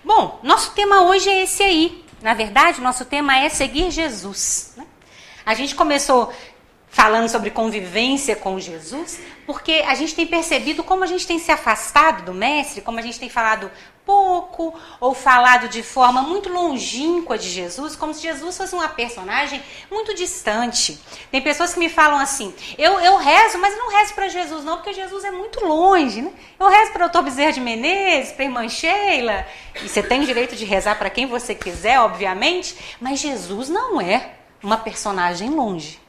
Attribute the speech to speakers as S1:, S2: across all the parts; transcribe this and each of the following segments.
S1: Bom, nosso tema hoje é esse aí. Na verdade, nosso tema é seguir Jesus, né? A gente começou falando sobre convivência com Jesus, porque a gente tem percebido como a gente tem se afastado do Mestre, como a gente tem falado pouco, ou falado de forma muito longínqua de Jesus, como se Jesus fosse uma personagem muito distante. Tem pessoas que me falam assim, eu rezo, mas não rezo para Jesus não, porque Jesus é muito longe, né? Eu rezo para o Dr. Bezerra de Menezes, para a irmã Sheila, e você tem o direito de rezar para quem você quiser, obviamente, mas Jesus não é uma personagem longe.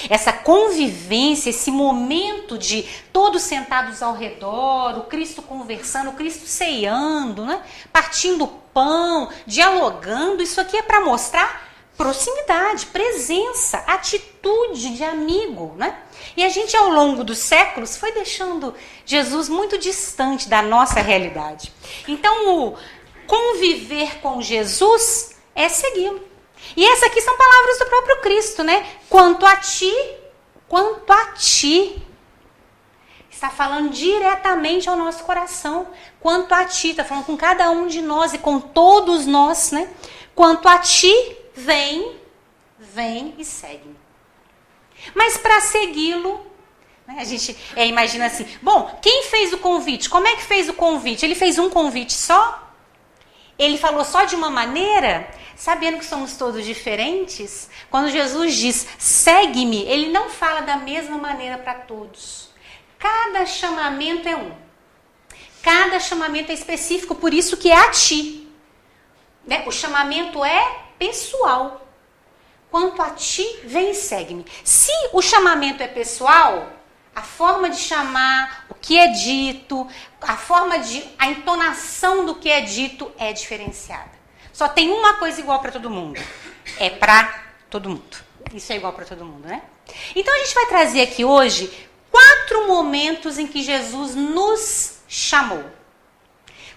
S1: Essa convivência, esse momento de todos sentados ao redor, o Cristo conversando, o Cristo ceando, né? Partindo o pão, dialogando, isso aqui é para mostrar proximidade, presença, atitude de amigo, né? E a gente ao longo dos séculos foi deixando Jesus muito distante da nossa realidade. Então o conviver com Jesus é segui-lo. E essas aqui são palavras do próprio Cristo, né? Quanto a ti, está falando diretamente ao nosso coração. Quanto a ti, está falando com cada um de nós e com todos nós, né? Quanto a ti, vem e segue-me. Mas para segui-lo, né, a gente imagina assim, bom, quem fez o convite? Como é que fez o convite? Ele fez um convite só? Ele falou só de uma maneira? Sabendo que somos todos diferentes, quando Jesus diz, segue-me, ele não fala da mesma maneira para todos. Cada chamamento é um. Cada chamamento é específico, por isso que é a ti. Né? O chamamento é pessoal. Quanto a ti, vem e segue-me. Se o chamamento é pessoal, a forma de chamar, o que é dito, a entonação do que é dito é diferenciada. Só tem uma coisa igual para todo mundo. É para todo mundo. Isso é igual para todo mundo, né? Então a gente vai trazer aqui hoje 4 momentos em que Jesus nos chamou.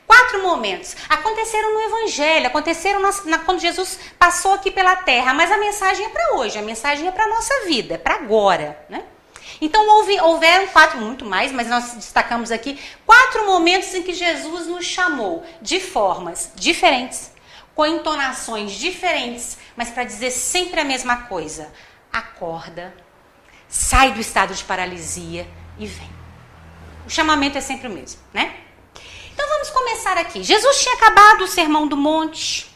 S1: 4 momentos. Aconteceram no Evangelho, aconteceram quando Jesus passou aqui pela terra. Mas a mensagem é para hoje, a mensagem é para a nossa vida, é para agora, né? Então houveram 4, muito mais, mas nós destacamos aqui 4 momentos em que Jesus nos chamou de formas diferentes, com entonações diferentes, mas para dizer sempre a mesma coisa. Acorda, sai do estado de paralisia e vem. O chamamento é sempre o mesmo, né? Então vamos começar aqui. Jesus tinha acabado o Sermão do Monte,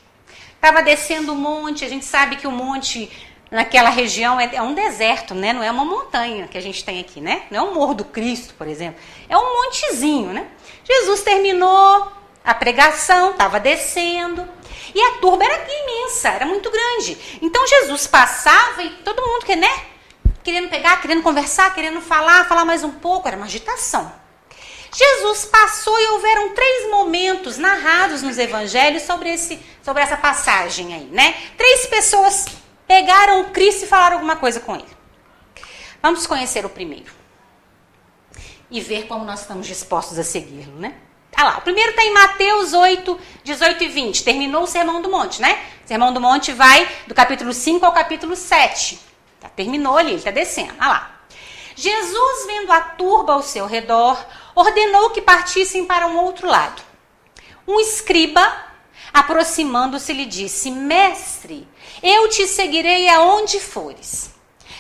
S1: estava descendo o monte, a gente sabe que o monte naquela região é um deserto, né? Não é uma montanha que a gente tem aqui, né? Não é um Morro do Cristo, por exemplo. É um montezinho, né? Jesus terminou a pregação, estava descendo. E a turba era imensa, era muito grande. Então Jesus passava e todo mundo querendo pegar, querendo conversar, querendo falar mais um pouco. Era uma agitação. Jesus passou e houveram 3 momentos narrados nos evangelhos sobre essa passagem aí, né? 3 pessoas pegaram o Cristo e falaram alguma coisa com ele. Vamos conhecer o primeiro. E ver como nós estamos dispostos a segui-lo, né? Ah lá, o primeiro está em Mateus 8, 18 e 20. Terminou o Sermão do Monte, né? O Sermão do Monte vai do capítulo 5 ao capítulo 7. Terminou ali, ele está descendo. Ah lá. Jesus, vendo a turba ao seu redor, ordenou que partissem para um outro lado. Um escriba, aproximando-se, lhe disse, Mestre, eu te seguirei aonde fores.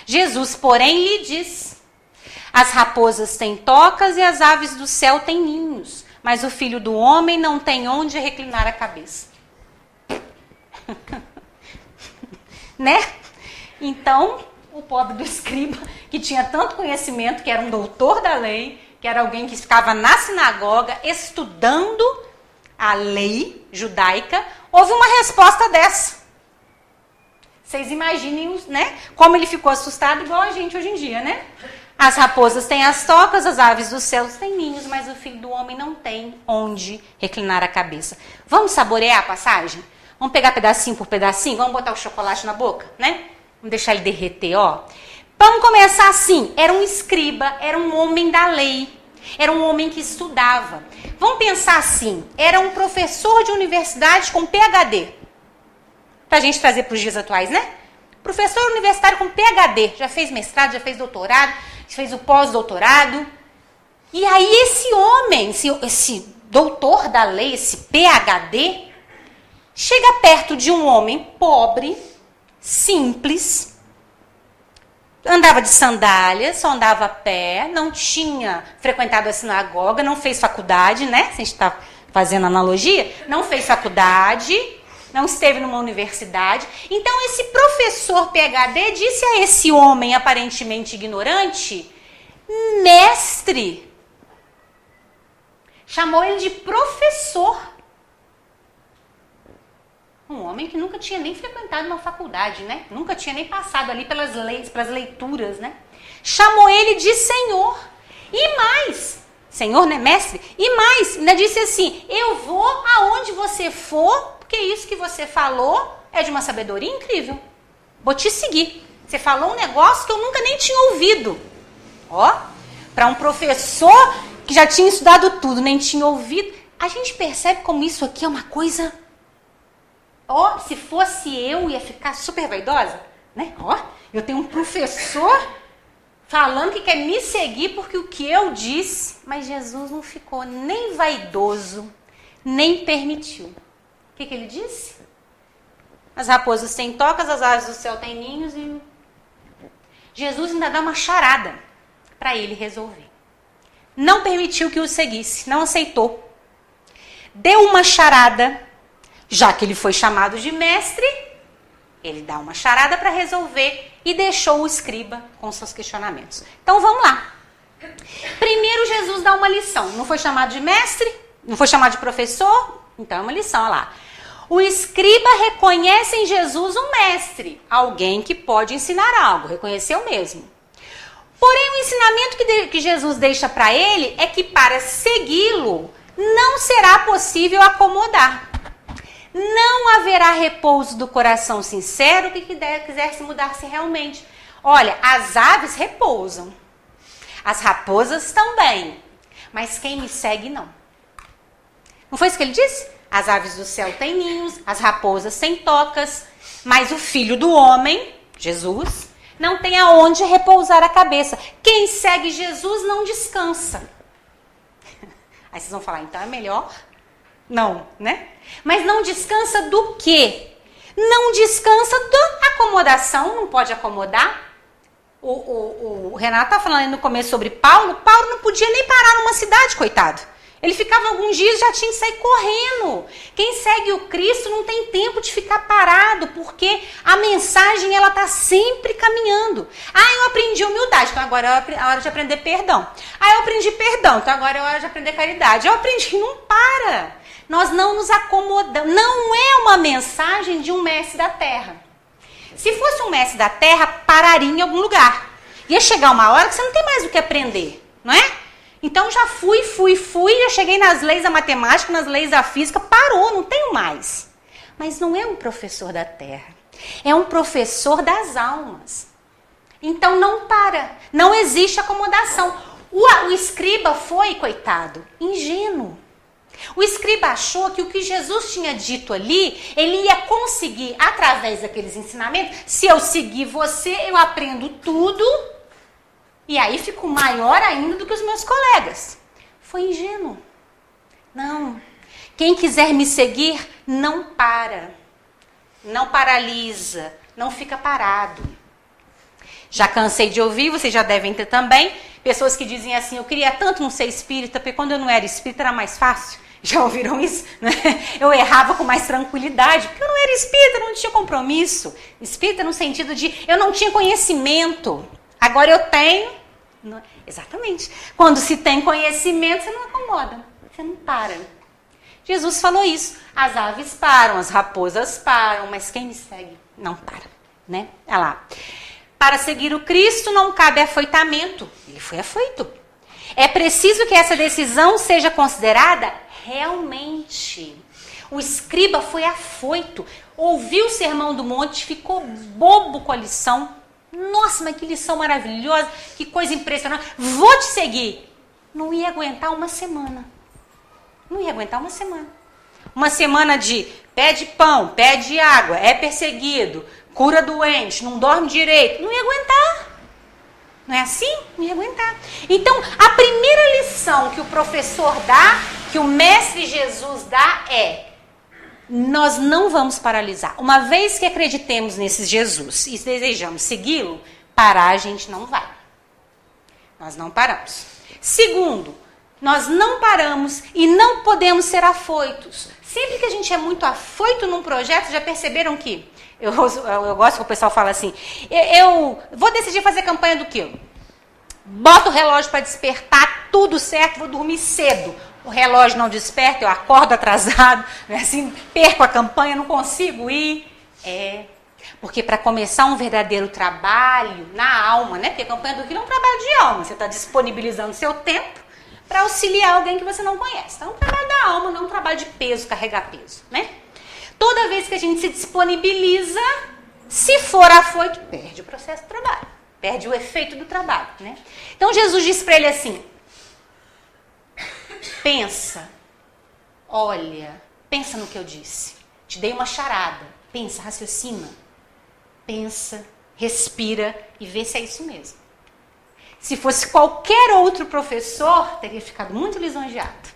S1: Jesus, porém, lhe disse, as raposas têm tocas e as aves do céu têm ninhos, mas o Filho do Homem não tem onde reclinar a cabeça. Né? Então, o pobre do escriba, que tinha tanto conhecimento, que era um doutor da lei, que era alguém que ficava na sinagoga estudando a lei judaica, houve uma resposta dessa. Vocês imaginem, né, como ele ficou assustado, igual a gente hoje em dia, né? As raposas têm as tocas, as aves dos céus têm ninhos, mas o Filho do Homem não tem onde reclinar a cabeça. Vamos saborear a passagem? Vamos pegar pedacinho por pedacinho? Vamos botar o chocolate na boca, né? Vamos deixar ele derreter, ó. Vamos começar assim. Era um escriba, era um homem da lei. Era um homem que estudava. Vamos pensar assim. Era um professor de universidade com PhD. Pra gente trazer para os dias atuais, né? Professor universitário com PhD. Já fez mestrado, já fez doutorado, fez o pós-doutorado. E aí esse homem, esse doutor da lei, esse PhD, chega perto de um homem pobre, simples, andava de sandálias, só andava a pé, não tinha frequentado a sinagoga, não fez faculdade, né? Se a gente está fazendo analogia, não fez faculdade, não esteve numa universidade. Então, esse professor PhD disse a esse homem aparentemente ignorante, mestre. Chamou ele de professor. Um homem que nunca tinha nem frequentado uma faculdade, né? Nunca tinha nem passado ali pelas leis, pelas leituras, né? Chamou ele de senhor. E mais, senhor, né, mestre? E mais, ainda disse assim, eu vou aonde você for, porque isso que você falou é de uma sabedoria incrível. Vou te seguir. Você falou um negócio que eu nunca nem tinha ouvido. Ó, para um professor que já tinha estudado tudo, nem tinha ouvido. A gente percebe como isso aqui é uma coisa... Ó, se fosse eu, ia ficar super vaidosa, né? Ó, eu tenho um professor falando que quer me seguir porque o que eu disse... Mas Jesus não ficou nem vaidoso, nem permitiu. O que ele disse? As raposas têm tocas, as aves do céu têm ninhos e... Jesus ainda dá uma charada para ele resolver. Não permitiu que o seguisse, não aceitou. Deu uma charada, já que ele foi chamado de mestre, ele dá uma charada para resolver e deixou o escriba com seus questionamentos. Então vamos lá. Primeiro Jesus dá uma lição. Não foi chamado de mestre, não foi chamado de professor, então é uma lição, olha lá. O escriba reconhece em Jesus um mestre, alguém que pode ensinar algo, reconheceu mesmo. Porém, o ensinamento que Jesus deixa para ele é que para segui-lo não será possível acomodar. Não haverá repouso do coração sincero que quiser se mudar-se realmente. Olha, as aves repousam, as raposas também, mas quem me segue não. Não foi isso que ele disse? As aves do céu têm ninhos, as raposas têm tocas, mas o Filho do Homem, Jesus, não tem aonde repousar a cabeça. Quem segue Jesus não descansa. Aí vocês vão falar, então é melhor? Não, né? Mas não descansa do quê? Não descansa da acomodação, não pode acomodar. O Renato está falando no começo sobre Paulo. Paulo não podia nem parar numa cidade, coitado. Ele ficava alguns dias e já tinha que sair correndo. Quem segue o Cristo não tem tempo de ficar parado, porque a mensagem ela está sempre caminhando. Ah, eu aprendi humildade, então agora é a hora de aprender perdão. Ah, eu aprendi perdão, então agora é a hora de aprender caridade. Eu aprendi, não para. Nós não nos acomodamos. Não é uma mensagem de um mestre da terra. Se fosse um mestre da terra, pararia em algum lugar. Ia chegar uma hora que você não tem mais o que aprender, não é? Então já fui, já cheguei nas leis da matemática, nas leis da física, parou, não tenho mais. Mas não é um professor da terra, é um professor das almas. Então não para, não existe acomodação. O escriba foi, coitado, ingênuo. O escriba achou que o que Jesus tinha dito ali, ele ia conseguir, através daqueles ensinamentos, se eu seguir você, eu aprendo tudo... E aí fico maior ainda do que os meus colegas. Foi ingênuo. Não. Quem quiser me seguir, não para. Não paralisa. Não fica parado. Já cansei de ouvir, vocês já devem ter também, pessoas que dizem assim, eu queria tanto não ser espírita, porque quando eu não era espírita era mais fácil. Já ouviram isso? Eu errava com mais tranquilidade, porque eu não era espírita, não tinha compromisso. Espírita no sentido de, eu não tinha conhecimento. Agora eu tenho. Exatamente. Quando se tem conhecimento, você não acomoda. Você não para. Jesus falou isso. As aves param, as raposas param, mas quem me segue não para. Né? Olha lá. Para seguir o Cristo não cabe afoitamento. Ele foi afoito. É preciso que essa decisão seja considerada realmente. O escriba foi afoito. Ouviu o sermão do monte, ficou bobo com a lição. Nossa, mas que lição maravilhosa, que coisa impressionante. Vou te seguir. Não ia aguentar uma semana. Não ia aguentar uma semana. Uma semana de pede pão, pede água, é perseguido, cura doente, não dorme direito. Não ia aguentar. Não é assim? Não ia aguentar. Então, a primeira lição que o professor dá, que o mestre Jesus dá é: nós não vamos paralisar. Uma vez que acreditemos nesse Jesus e desejamos segui-lo, parar a gente não vai. Nós não paramos. Segundo, nós não paramos e não podemos ser afoitos. Sempre que a gente é muito afoito num projeto, já perceberam que... Eu gosto que o pessoal fala assim, eu vou decidir fazer campanha do quê? Boto o relógio para despertar, tudo certo, vou dormir cedo. O relógio não desperta, eu acordo atrasado, assim, perco a campanha, não consigo ir. Porque para começar um verdadeiro trabalho na alma, né? Porque a campanha do quilo é um trabalho de alma. Você está disponibilizando seu tempo para auxiliar alguém que você não conhece. Então é um trabalho da alma, não é um trabalho de peso, carregar peso, né? Toda vez que a gente se disponibiliza, se for afoito, perde o processo do trabalho. Perde o efeito do trabalho, né? Então Jesus disse para ele assim, pensa, olha, pensa no que eu disse. Te dei uma charada, pensa, raciocina. Pensa, respira e vê se é isso mesmo. Se fosse qualquer outro professor, teria ficado muito lisonjeado.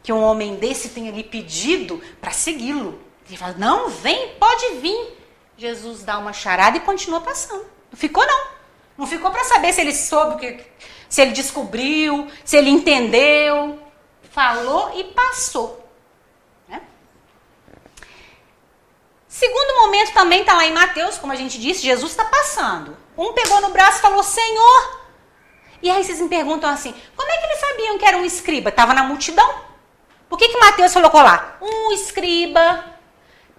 S1: Que um homem desse tenha lhe pedido para segui-lo. Ele fala, não, vem, pode vir. Jesus dá uma charada e continua passando. Não ficou, não. Não ficou para saber se ele soube, se ele descobriu, se ele entendeu. Falou e passou. Segundo momento também está lá em Mateus, como a gente disse, Jesus está passando. Um pegou no braço e falou, Senhor. E aí vocês me perguntam assim, como é que eles sabiam que era um escriba? Estava na multidão. Por que Mateus colocou lá? Um escriba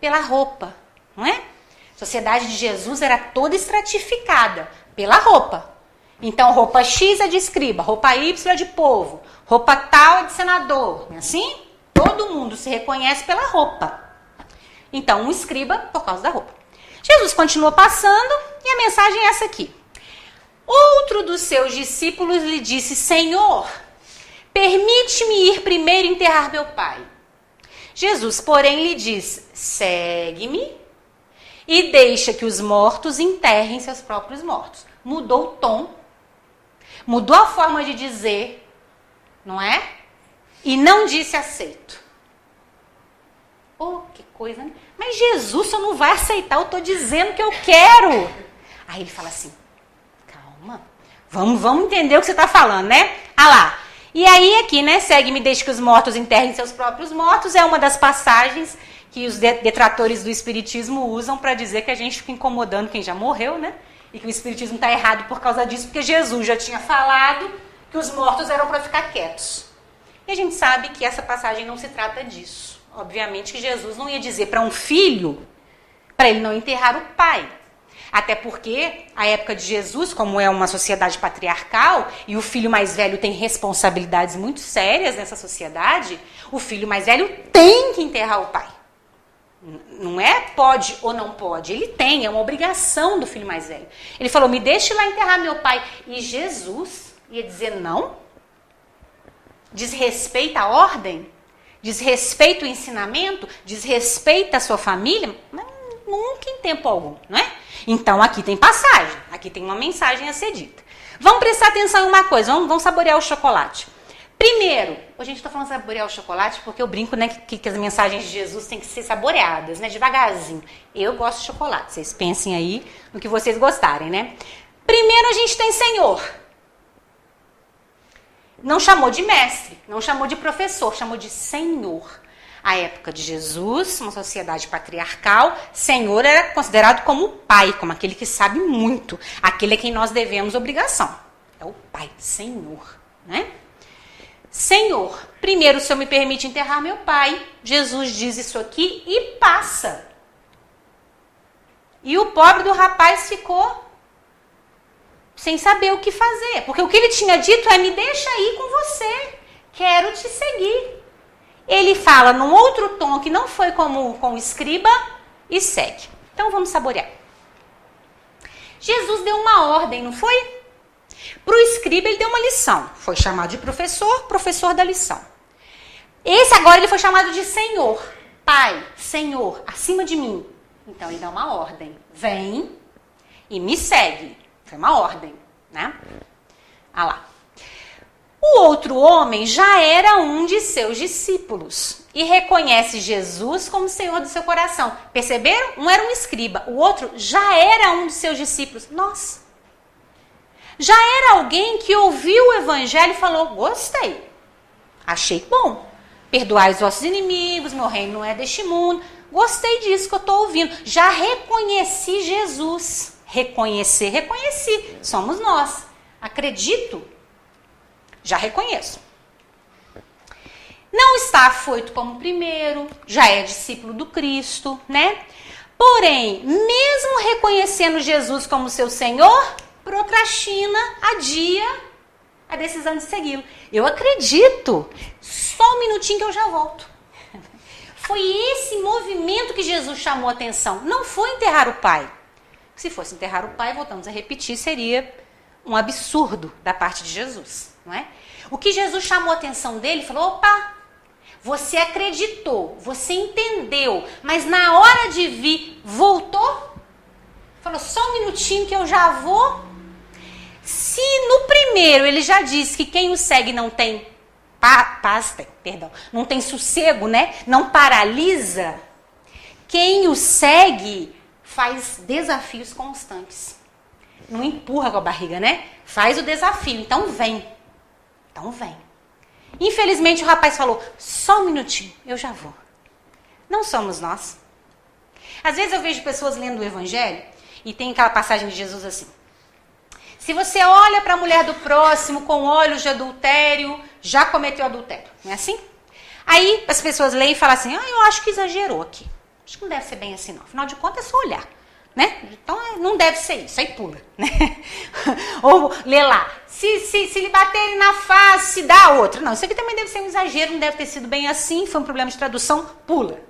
S1: pela roupa, não é? A sociedade de Jesus era toda estratificada pela roupa. Então, roupa X é de escriba, roupa Y é de povo, roupa tal é de senador. Não é assim? Todo mundo se reconhece pela roupa. Então, um escriba por causa da roupa. Jesus continua passando e a mensagem é essa aqui. Outro dos seus discípulos lhe disse, Senhor, permite-me ir primeiro enterrar meu pai. Jesus, porém, lhe diz, segue-me e deixa que os mortos enterrem seus próprios mortos. Mudou o tom, mudou a forma de dizer, não é? E não disse aceito. Oh, que coisa, né? Mas Jesus só não vai aceitar, eu estou dizendo que eu quero. Aí ele fala assim, calma, vamos entender o que você está falando, né? Ah lá, e aí aqui, né, segue-me, deixe que os mortos enterrem seus próprios mortos, é uma das passagens que os detratores do espiritismo usam para dizer que a gente fica incomodando quem já morreu, né? E que o espiritismo está errado por causa disso, porque Jesus já tinha falado que os mortos eram para ficar quietos. E a gente sabe que essa passagem não se trata disso. Obviamente que Jesus não ia dizer para um filho, para ele não enterrar o pai. Até porque a época de Jesus, como é uma sociedade patriarcal, e o filho mais velho tem responsabilidades muito sérias nessa sociedade, o filho mais velho tem que enterrar o pai. Não é pode ou não pode, ele tem, é uma obrigação do filho mais velho. Ele falou, me deixe lá enterrar meu pai. E Jesus ia dizer não? Desrespeita a ordem? Desrespeita o ensinamento? Desrespeita a sua família? Mas nunca em tempo algum, não é? Então aqui tem passagem, aqui tem uma mensagem a ser dita. Vamos prestar atenção em uma coisa, vamos saborear o chocolate. Primeiro, a gente está falando saborear o chocolate porque eu brinco, né, que as mensagens de Jesus têm que ser saboreadas, né, devagarzinho. Eu gosto de chocolate, vocês pensem aí no que vocês gostarem, né? Primeiro a gente tem Senhor. Não chamou de mestre, não chamou de professor, chamou de Senhor. A época de Jesus, uma sociedade patriarcal, Senhor era considerado como o pai, como aquele que sabe muito, aquele a quem nós devemos obrigação. É o pai, Senhor, né? Senhor, primeiro o Senhor me permite enterrar meu pai. Jesus diz isso aqui e passa. E o pobre do rapaz ficou sem saber o que fazer. Porque o que ele tinha dito é, me deixa aí com você, quero te seguir. Ele fala num outro tom que não foi como com o escriba e segue. Então vamos saborear. Jesus deu uma ordem, não foi? Para o escriba ele deu uma lição. Foi chamado de professor, professor da lição. Esse agora ele foi chamado de Senhor. Pai, Senhor, acima de mim. Então ele dá uma ordem. Vem e me segue. Foi uma ordem, né? Ah lá. O outro homem já era um de seus discípulos e reconhece Jesus como Senhor do seu coração. Perceberam? Um era um escriba, o outro já era um de seus discípulos. Nossa! Já era alguém que ouviu o evangelho e falou, gostei, achei bom. Perdoai os vossos inimigos, meu reino não é deste mundo. Gostei disso que eu estou ouvindo. Já reconheci Jesus. Reconheci. Somos nós. Acredito. Já reconheço. Não está afoito como o primeiro, já é discípulo do Cristo, né? Porém, mesmo reconhecendo Jesus como seu Senhor, procrastina, adia a decisão de segui-lo. Eu acredito. Só um minutinho que eu já volto. Foi esse movimento que Jesus chamou a atenção. Não foi enterrar o pai. Se fosse enterrar o pai, voltamos a repetir, seria um absurdo da parte de Jesus. Não é? O que Jesus chamou a atenção dele, falou, opa, você acreditou, você entendeu, mas na hora de vir, voltou, falou, só um minutinho que eu já vou. Se no primeiro ele já disse que quem o segue não tem não tem sossego, né? Não paralisa, quem o segue faz desafios constantes. Não empurra com a barriga, né? Faz o desafio, então vem. Infelizmente o rapaz falou, só um minutinho, eu já vou. Não somos nós. Às vezes eu vejo pessoas lendo o evangelho e tem aquela passagem de Jesus assim. Se você olha para a mulher do próximo com olhos de adultério, já cometeu adultério. Não é assim? Aí as pessoas leem e falam assim, eu acho que exagerou aqui. Acho que não deve ser bem assim não. Afinal de contas é só olhar. Né? Então não deve ser isso, aí pula, né? Ou lê lá, se lhe baterem na face, dá outra. Não, isso aqui também deve ser um exagero, não deve ter sido bem assim, foi um problema de tradução, pula.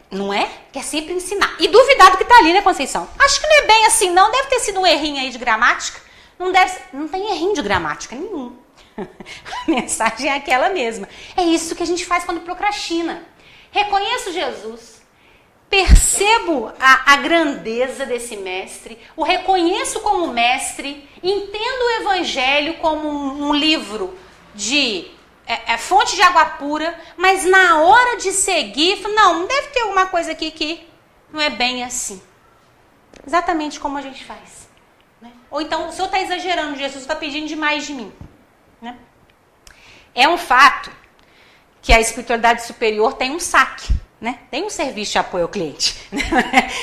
S1: Não é? Quer sempre ensinar. E duvidar do que está ali, né, Conceição? Acho que não é bem assim, não, deve ter sido um errinho aí de gramática. Não tem errinho de gramática nenhum. A mensagem é aquela mesma. É isso que a gente faz quando procrastina. Reconheço Jesus. Percebo a grandeza desse mestre, o reconheço como mestre, entendo o evangelho como um livro de fonte de água pura, mas na hora de seguir, não deve ter alguma coisa aqui que não é bem assim. Exatamente como a gente faz. Né? Ou então, o senhor está exagerando, Jesus está pedindo demais de mim. Né? É um fato que a espiritualidade superior tem um saque. Né? Tem um serviço de apoio ao cliente.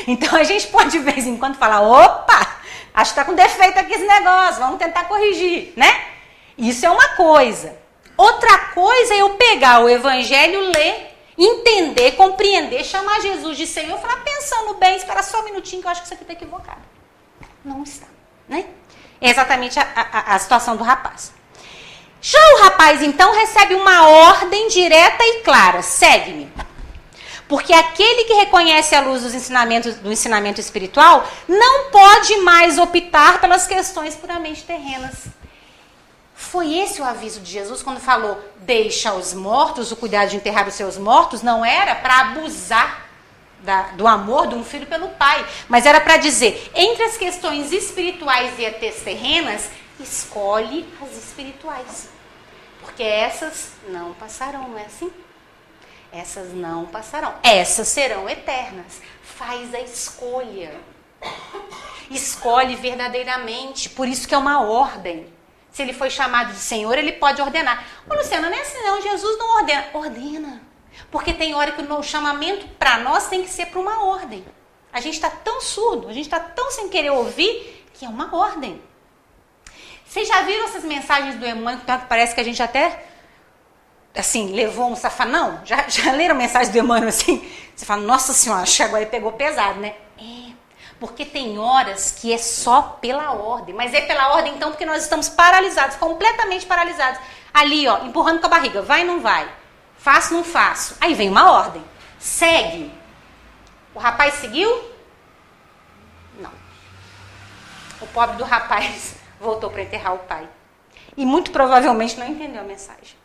S1: Então a gente pode de vez em quando falar, opa, acho que está com defeito aqui esse negócio, vamos tentar corrigir, né? Isso é uma coisa. Outra coisa é eu pegar o evangelho, ler, entender, compreender, chamar Jesus de Senhor, falar pensando bem, espera só um minutinho que eu acho que isso aqui está equivocado. Não está, né? É exatamente a situação do rapaz. Já o rapaz então recebe uma ordem direta e clara, segue-me. Porque aquele que reconhece a luz do ensinamento espiritual não pode mais optar pelas questões puramente terrenas. Foi esse o aviso de Jesus quando falou, deixa os mortos, o cuidado de enterrar os seus mortos, não era para abusar do amor de um filho pelo pai, mas era para dizer, entre as questões espirituais e as terrenas, escolhe as espirituais. Porque essas não passarão, não é assim? Essas não passarão. Essas serão eternas. Faz a escolha. Escolhe verdadeiramente. Por isso que é uma ordem. Se ele foi chamado de Senhor, ele pode ordenar. Ô, Luciana, não é assim não. Jesus não ordena. Ordena. Porque tem hora que o chamamento para nós tem que ser para uma ordem. A gente está tão surdo, a gente está tão sem querer ouvir, que é uma ordem. Vocês já viram essas mensagens do Emmanuel, que parece que a gente até... assim, levou um safanão? Já leram mensagem do Emmanuel assim? Você fala, nossa senhora, acho que agora ele pegou pesado, né? Porque tem horas que é só pela ordem. Mas é pela ordem, então, porque nós estamos paralisados, completamente paralisados. Ali, ó, empurrando com a barriga. Vai, não vai. Faço, não faço. Aí vem uma ordem. Segue. O rapaz seguiu? Não. O pobre do rapaz voltou para enterrar o pai. E muito provavelmente não entendeu a mensagem.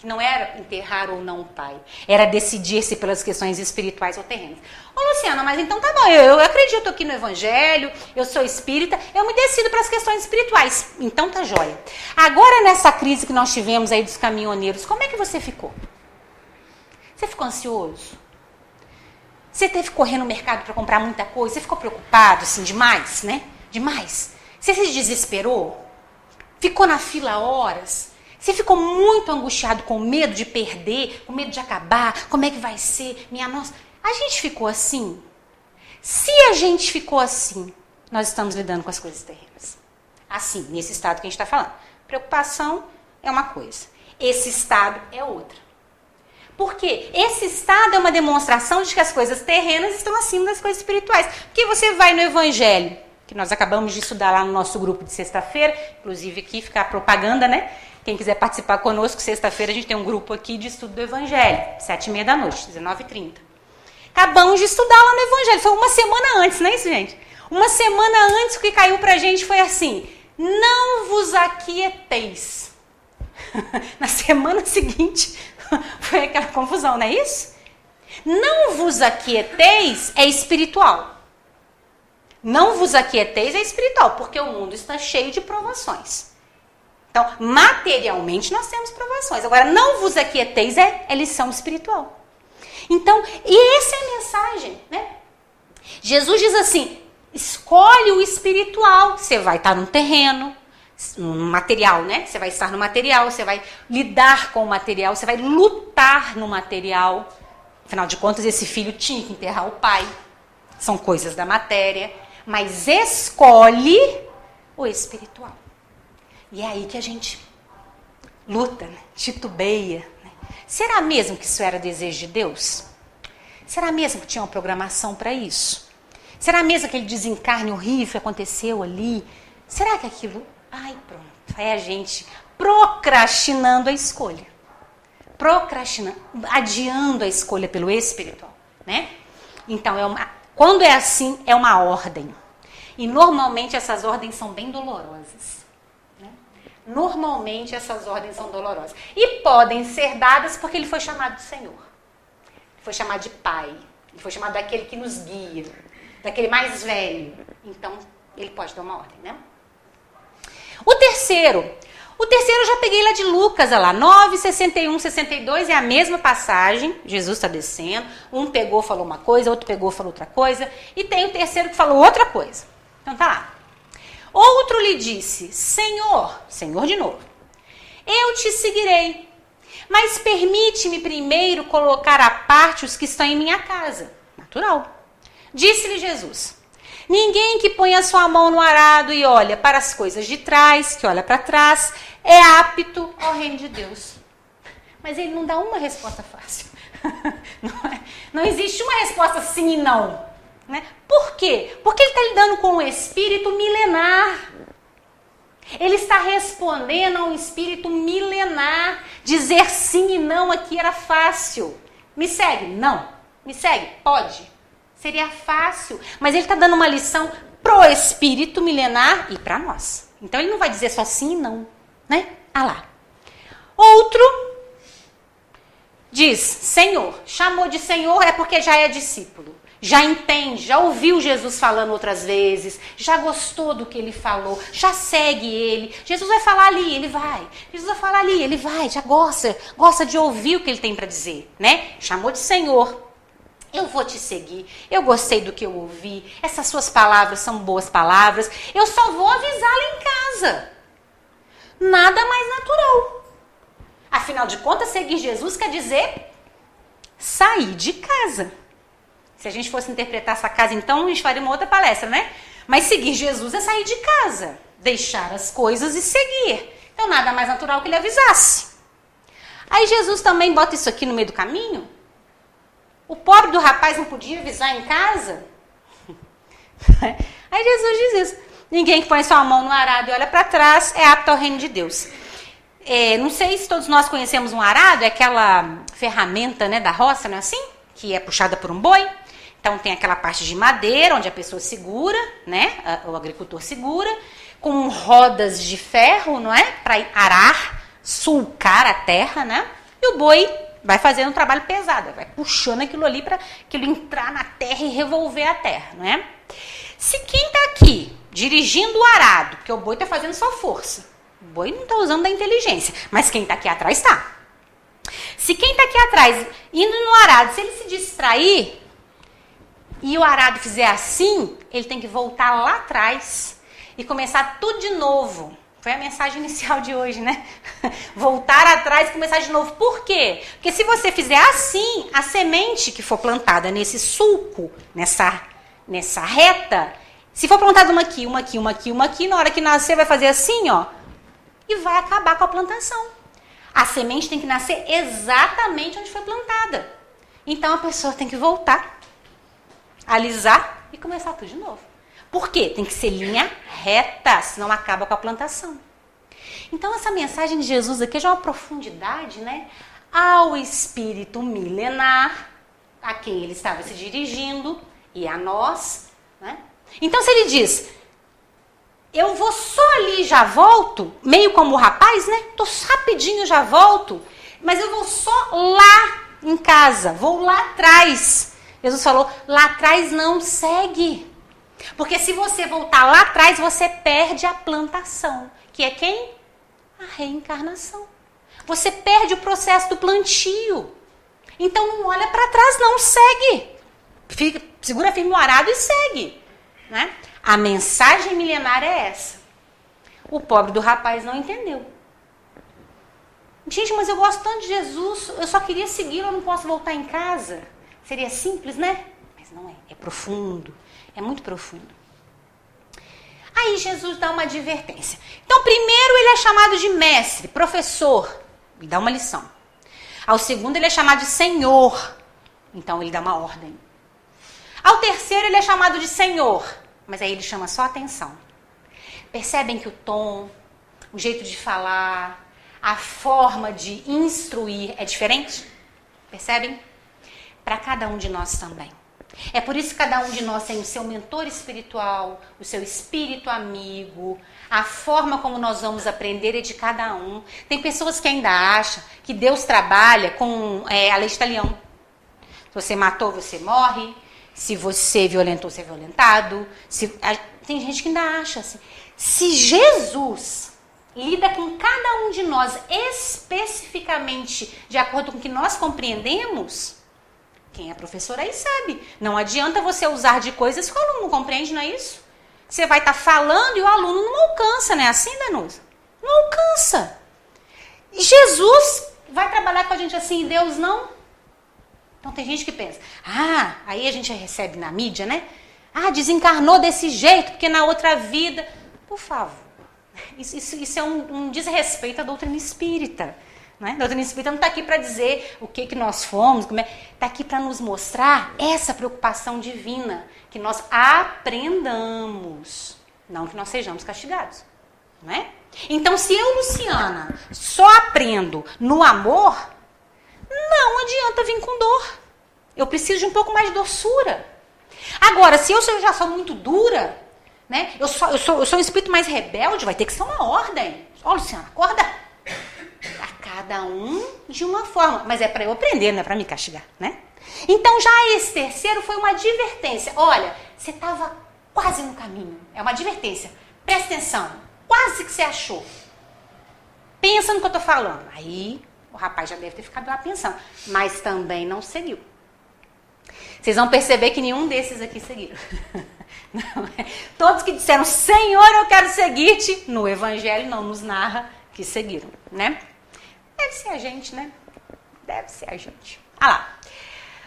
S1: Que não era enterrar ou não o pai. Era decidir-se pelas questões espirituais ou terrenas. Ô, Luciana, mas então tá bom, eu acredito aqui no evangelho, eu sou espírita, eu me decido para as questões espirituais. Então tá jóia. Agora, nessa crise que nós tivemos aí dos caminhoneiros, como é que você ficou? Você ficou ansioso? Você teve que correr no mercado para comprar muita coisa? Você ficou preocupado, assim, demais, né? Demais. Você se desesperou? Ficou na fila horas? Você ficou muito angustiado com medo de perder, com medo de acabar? Como é que vai ser? Minha nossa, a gente ficou assim? Se a gente ficou assim, nós estamos lidando com as coisas terrenas. Assim, nesse estado que a gente está falando. Preocupação é uma coisa. Esse estado é outra. Por quê? Esse estado é uma demonstração de que as coisas terrenas estão acima das coisas espirituais. Porque você vai no evangelho, que nós acabamos de estudar lá no nosso grupo de sexta-feira, inclusive aqui fica a propaganda, né? Quem quiser participar conosco, sexta-feira a gente tem um grupo aqui de estudo do evangelho, 7h30 da noite, 19h30. Acabamos de estudar lá no evangelho, foi uma semana antes, não é isso, gente? Uma semana antes, o que caiu pra gente foi assim: não vos aquieteis. Na semana seguinte, foi aquela confusão, não é isso? Não vos aquieteis é espiritual. Não vos aquieteis é espiritual, porque o mundo está cheio de provações. Então, materialmente, nós temos provações. Agora, não vos aquieteis é lição espiritual. Então, e essa é a mensagem, né? Jesus diz assim, escolhe o espiritual. Você vai estar no terreno, no material, né? Você vai estar no material, você vai lidar com o material, você vai lutar no material. Afinal de contas, esse filho tinha que enterrar o pai. São coisas da matéria. Mas escolhe o espiritual. E é aí que a gente luta, né? Titubeia. Né? Será mesmo que isso era desejo de Deus? Será mesmo que tinha uma programação para isso? Será mesmo que aquele desencarne horrível que aconteceu ali? Será que aquilo... Ai, pronto. É a gente procrastinando a escolha. Procrastinando, adiando a escolha pelo espiritual. Né? Então, quando é assim, é uma ordem. E normalmente essas ordens são bem dolorosas. Normalmente essas ordens são dolorosas. E podem ser dadas porque ele foi chamado de Senhor. Ele foi chamado de Pai. Ele foi chamado daquele que nos guia. Daquele mais velho. Então, ele pode dar uma ordem, né? O terceiro eu já peguei lá de Lucas, olha lá. 9, 61, 62 é a mesma passagem. Jesus está descendo. Um pegou, falou uma coisa. Outro pegou, falou outra coisa. E tem o terceiro que falou outra coisa. Então tá lá. Outro lhe disse, Senhor de novo, eu te seguirei, mas permite-me primeiro colocar à parte os que estão em minha casa. Natural. Disse-lhe Jesus, ninguém que põe a sua mão no arado e olha para as coisas de trás, que olha para trás, é apto ao reino de Deus. Mas ele não dá uma resposta fácil. Não existe uma resposta sim e não. Né? Por quê? Porque ele está lidando com um espírito milenar. Ele está respondendo a um espírito milenar. Dizer sim e não aqui era fácil. Me segue? Não. Me segue? Pode. Seria fácil. Mas ele está dando uma lição pro espírito milenar e para nós. Então ele não vai dizer só sim e não. Né? Ah lá. Outro diz, Senhor. Chamou de Senhor é porque já é discípulo. Já entende, já ouviu Jesus falando outras vezes, já gostou do que ele falou, já segue ele. Jesus vai falar ali, ele vai. Jesus vai falar ali, ele vai, já gosta de ouvir o que ele tem para dizer, né? Chamou de Senhor. Eu vou te seguir, eu gostei do que eu ouvi, essas suas palavras são boas palavras, eu só vou avisá-la em casa. Nada mais natural. Afinal de contas, seguir Jesus quer dizer sair de casa. Se a gente fosse interpretar essa casa, então a gente faria uma outra palestra, né? Mas seguir Jesus é sair de casa, deixar as coisas e seguir. Então nada mais natural que ele avisasse. Aí Jesus também bota isso aqui no meio do caminho. O pobre do rapaz não podia avisar em casa? Aí Jesus diz isso. Ninguém que põe sua mão no arado e olha para trás é apto ao reino de Deus. Não sei se todos nós conhecemos um arado, é aquela ferramenta, né, da roça, não é assim? Que é puxada por um boi. Então tem aquela parte de madeira, onde a pessoa segura, né? O agricultor segura, com rodas de ferro, não é? Para arar, sulcar a terra, né? E o boi vai fazendo um trabalho pesado, vai puxando aquilo ali para aquilo entrar na terra e revolver a terra, não é? Se quem está aqui dirigindo o arado, porque o boi está fazendo só força, o boi não está usando da inteligência, mas quem está aqui atrás está. Se quem está aqui atrás, indo no arado, se ele se distrair e o arado fizer assim, ele tem que voltar lá atrás e começar tudo de novo. Foi a mensagem inicial de hoje, né? Voltar atrás e começar de novo. Por quê? Porque se você fizer assim, a semente que for plantada nesse sulco, nessa reta, se for plantada uma aqui, uma aqui, uma aqui, uma aqui, na hora que nascer vai fazer assim, ó, e vai acabar com a plantação. A semente tem que nascer exatamente onde foi plantada. Então a pessoa tem que voltar, alisar e começar tudo de novo. Por quê? Tem que ser linha reta, senão acaba com a plantação. Então essa mensagem de Jesus aqui já é uma profundidade, né? Ao espírito milenar, a quem ele estava se dirigindo, e a nós, né? Então se ele diz, eu vou só ali e já volto, meio como o rapaz, né? Tô rapidinho, já volto, mas eu vou só lá em casa, vou lá atrás. Jesus falou, lá atrás não segue. Porque se você voltar lá atrás, você perde a plantação. Que é quem? A reencarnação. Você perde o processo do plantio. Então não olha para trás, não, segue. Segura firme o arado e segue. Né? A mensagem milenar é essa. O pobre do rapaz não entendeu. Gente, mas eu gosto tanto de Jesus, eu só queria segui-lo, eu não posso voltar em casa. Seria simples, né? Mas não é, é profundo. É muito profundo. Aí Jesus dá uma advertência. Então, primeiro ele é chamado de mestre, professor, e dá uma lição. Ao segundo ele é chamado de senhor, então ele dá uma ordem. Ao terceiro ele é chamado de senhor, mas aí ele chama só atenção. Percebem que o tom, o jeito de falar, a forma de instruir é diferente? Percebem? Para cada um de nós também. É por isso que cada um de nós tem o seu mentor espiritual, o seu espírito amigo, a forma como nós vamos aprender é de cada um. Tem pessoas que ainda acham que Deus trabalha com a lei de talião. Se você matou, você morre. Se você violentou, você é violentado. Tem gente que ainda acha assim. Se Jesus lida com cada um de nós especificamente de acordo com o que nós compreendemos, quem é professor aí sabe. Não adianta você usar de coisas que o aluno não compreende, não é isso? Você vai estar falando e o aluno não alcança, não é assim, Danusa? Não alcança. E Jesus vai trabalhar com a gente assim e Deus não? Então tem gente que pensa, aí a gente recebe na mídia, né? Desencarnou desse jeito, porque na outra vida... Por favor, isso é um desrespeito à doutrina espírita. A doutrina espírita não está aqui para dizer o que nós fomos, está aqui para nos mostrar essa preocupação divina, que nós aprendamos, não que nós sejamos castigados. Não é? Então, se eu, Luciana, só aprendo no amor, não adianta vir com dor. Eu preciso de um pouco mais de doçura. Agora, se eu já sou muito dura, né? Eu sou um espírito mais rebelde, vai ter que ser uma ordem. Ó, Luciana, acorda. A cada um de uma forma. Mas é para eu aprender, não é para me castigar, né? Então, já esse terceiro foi uma advertência. Olha, você estava quase no caminho. É uma advertência. Presta atenção. Quase que você achou. Pensa no que eu estou falando. Aí, o rapaz já deve ter ficado lá pensando. Mas também não seguiu. Vocês vão perceber que nenhum desses aqui seguiram. Não, todos que disseram, Senhor, eu quero seguir-te, no Evangelho não nos narra que seguiram, né? Deve ser a gente, né? Deve ser a gente. Lá.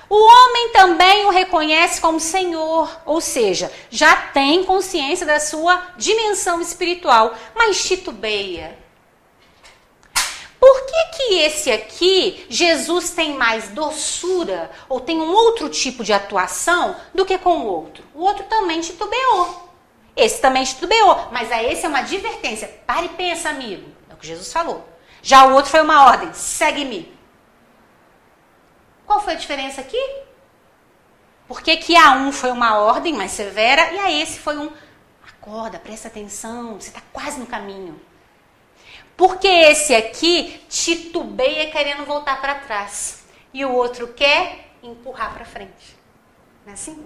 S1: O homem também o reconhece como Senhor, ou seja, já tem consciência da sua dimensão espiritual, mas titubeia. Por que esse aqui, Jesus tem mais doçura, ou tem um outro tipo de atuação do que com o outro? O outro também titubeou. Esse também titubeou, mas a esse é uma advertência. Pare e pensa, amigo. É o que Jesus falou. Já o outro foi uma ordem. Segue-me. Qual foi a diferença aqui? Por que a um foi uma ordem mais severa e a esse foi um... Acorda, presta atenção, você está quase no caminho. Porque esse aqui titubeia querendo voltar para trás. E o outro quer empurrar para frente. Não é assim?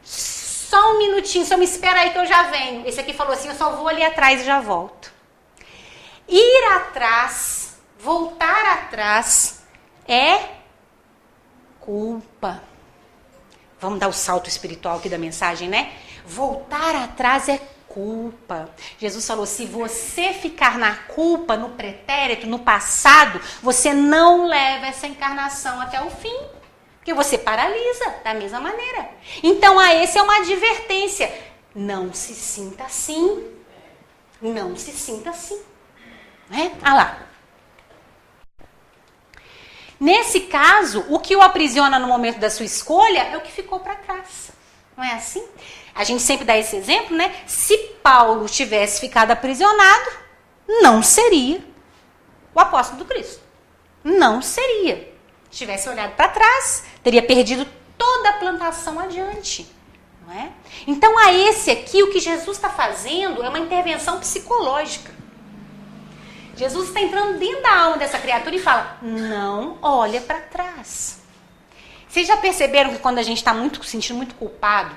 S1: Só um minutinho, só me espera aí que eu já venho. Esse aqui falou assim, eu só vou ali atrás e já volto. Ir atrás, voltar atrás, é culpa. Vamos dar o salto espiritual aqui da mensagem, né? Voltar atrás é culpa. Jesus falou, se você ficar na culpa, no pretérito, no passado, você não leva essa encarnação até o fim. Porque você paralisa da mesma maneira. Então, esse é uma advertência. Não se sinta assim. Não se sinta assim. Né? Lá. Nesse caso, o que o aprisiona no momento da sua escolha é o que ficou para trás. Não é assim? A gente sempre dá esse exemplo, né? Se Paulo tivesse ficado aprisionado, não seria o apóstolo do Cristo. Não seria. Se tivesse olhado para trás, teria perdido toda a plantação adiante. Não é? Então, a esse aqui, o que Jesus está fazendo é uma intervenção psicológica. Jesus está entrando dentro da alma dessa criatura e fala, não olha para trás. Vocês já perceberam que quando a gente está se sentindo muito culpado,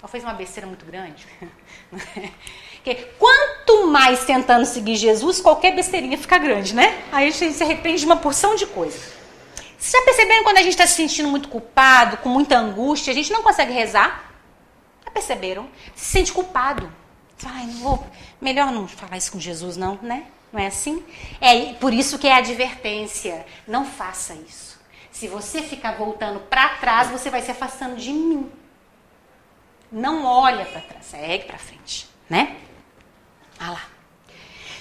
S1: ou fez uma besteira muito grande, que quanto mais tentando seguir Jesus, qualquer besteirinha fica grande, né? Aí a gente se arrepende de uma porção de coisa. Vocês já perceberam quando a gente está se sentindo muito culpado, com muita angústia, a gente não consegue rezar? Já perceberam? Se sente culpado. Você fala, melhor não falar isso com Jesus não, né? Não é assim? É por isso que é advertência. Não faça isso. Se você ficar voltando para trás, você vai se afastando de mim. Não olha para trás, segue para frente, né? Lá.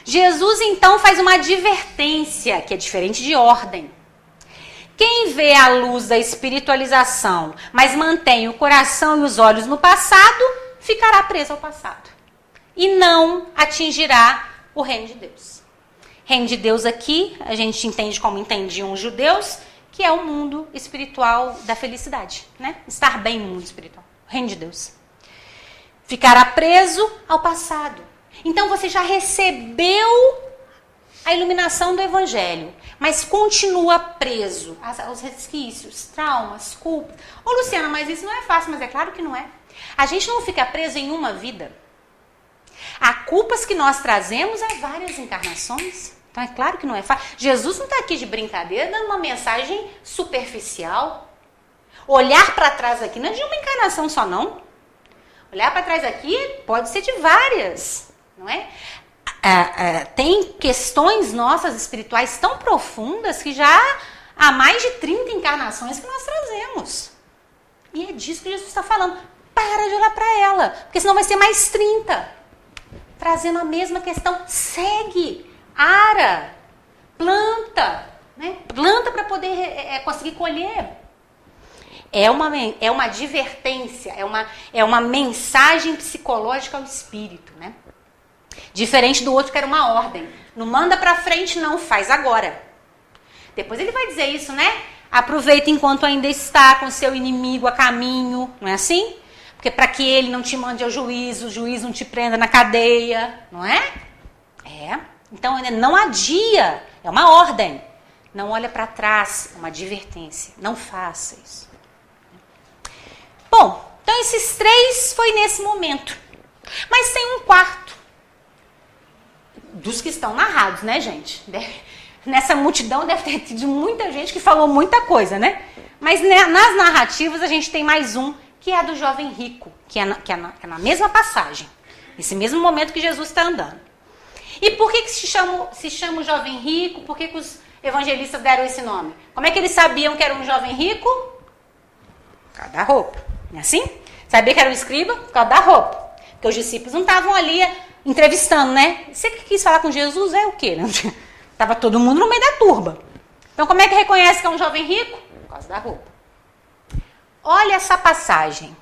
S1: Jesus então faz uma advertência, que é diferente de ordem. Quem vê a luz da espiritualização, mas mantém o coração e os olhos no passado, ficará preso ao passado. E não atingirá o reino de Deus. Reino de Deus aqui, a gente entende como entendiam os judeus, que é o mundo espiritual da felicidade, né? Estar bem no mundo espiritual. Reino de Deus. Ficará preso ao passado. Então você já recebeu a iluminação do evangelho, mas continua preso aos resquícios, traumas, culpas. Ô Luciana, mas isso não é fácil, mas é claro que não é. A gente não fica preso em uma vida. Há culpas que nós trazemos há várias encarnações. Então é claro que não é fácil. Jesus não está aqui de brincadeira dando uma mensagem superficial. Olhar para trás aqui não é de uma encarnação só, não. Olhar para trás aqui pode ser de várias, não é? Tem questões nossas espirituais tão profundas que já há mais de 30 encarnações que nós trazemos. E é disso que Jesus está falando. Para de olhar para ela, porque senão vai ser mais 30. Trazendo a mesma questão. Segue, ara, planta, né? Planta para poder conseguir colher. É uma advertência, é uma mensagem psicológica ao espírito, né? Diferente do outro que era uma ordem. Não manda para frente, não, faz agora. Depois ele vai dizer isso, né? Aproveita enquanto ainda está com seu inimigo a caminho, não é assim? Porque para que ele não te mande ao juízo, o juiz não te prenda na cadeia, não é? É. Então não adia, é uma ordem. Não olha para trás, é uma advertência. Não faça isso. Bom, então esses 3 foi nesse momento. Mas tem um quarto. Dos que estão narrados, né, gente? Nessa multidão deve ter tido muita gente que falou muita coisa, né? Mas nas narrativas a gente tem mais um, que é a do jovem rico, que é na mesma passagem. Nesse mesmo momento que Jesus está andando. E por que se chama o jovem rico? Por que os evangelistas deram esse nome? Como é que eles sabiam que era um jovem rico? Por causa da roupa. Não é assim? Sabia que era um escriba? Por causa da roupa. Porque os discípulos não estavam ali entrevistando, né? Você que quis falar com Jesus é o quê? Né? Tava todo mundo no meio da turba. Então como é que reconhece que é um jovem rico? Por causa da roupa. Olha essa passagem.